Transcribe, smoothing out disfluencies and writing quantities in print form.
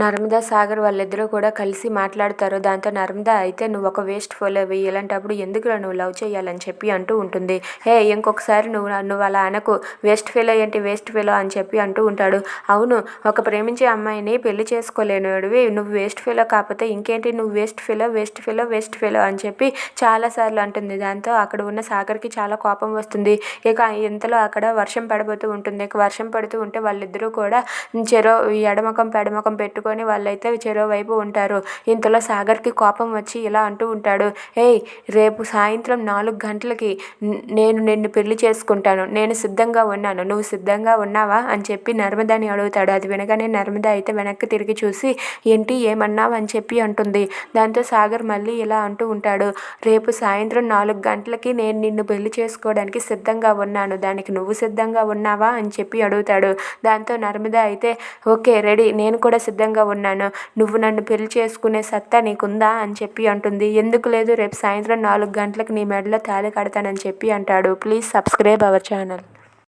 నర్మదా, సాగర్ వాళ్ళిద్దరూ కూడా కలిసి మాట్లాడతారు. దాంతో నర్మదా అయితే నువ్వు ఒక వేస్ట్ ఫెలోవి, ఇలాంటప్పుడు ఎందుకురా నువ్వు లవ్ చేయాలని చెప్పి అంటూ ఉంటుంది. ఇంకొకసారి నువ్వు అలా అనకు, వేస్ట్ ఫెలో ఏంటి వేస్ట్ ఫెలో అని చెప్పి అంటూ ఉంటాడు. అవును, ఒక ప్రేమించే అమ్మాయిని పెళ్లి చేసుకోలేనివి నువ్వు వేస్ట్ ఫెలో కాకపోతే ఇంకేంటి, నువ్వు waste fellow waste fellow waste fellow అని చెప్పి చాలాసార్లు అంటుంది. దాంతో అక్కడ ఉన్న సాగర్కి చాలా కోపం వస్తుంది. ఇక ఇంతలో అక్కడ వర్షం పడబోతూ ఉంటుంది. ఇక వర్షం పడుతూ ఉంటే వాళ్ళిద్దరూ కూడా ఎడమకం పెడమకం పెట్టుకొని వాళ్ళైతే చెరో వైపు ఉంటారు. ఇంతలో సాగర్కి కోపం వచ్చి ఇలా అంటూ ఉంటాడు. రేపు సాయంత్రం 4 గంటలకి నేను నిన్ను పెళ్లి చేసుకుంటాను, నేను సిద్ధంగా ఉన్నాను, నువ్వు సిద్ధంగా ఉన్నావా అని చెప్పి నర్మదాని అడుగుతాడు. అది వినగానే నర్మద అయితే వెనక్కి తిరిగి చూసి ఏంటి ఏమన్నావు అని చెప్పి అంటుంది. దాంతో సాగర్ మళ్ళీ ఇలా అంటూ ఉంటాడు. రేపు సాయంత్రం 4 గంటలకి నేను నిన్ను పెళ్లి చేసుకోవడానికి సిద్ధంగా ఉన్నాను, దానికి నువ్వు సిద్ధంగా ఉన్నావా అని చెప్పి అడుగుతాడు. దాంతో నర్మద అయితే ఓకే రెడీ, నేను కూడా సిద్ధంగా ఉన్నాను, నువ్వు నన్ను పెళ్లి చేసుకునే సత్తా నీకుందా అని చెప్పి అంటుంది. ఎందుకు లేదు, రేపు సాయంత్రం 4 గంటలకు నీ మెడలో తాళి కడతానని చెప్పి అంటాడు. Please subscribe our channel.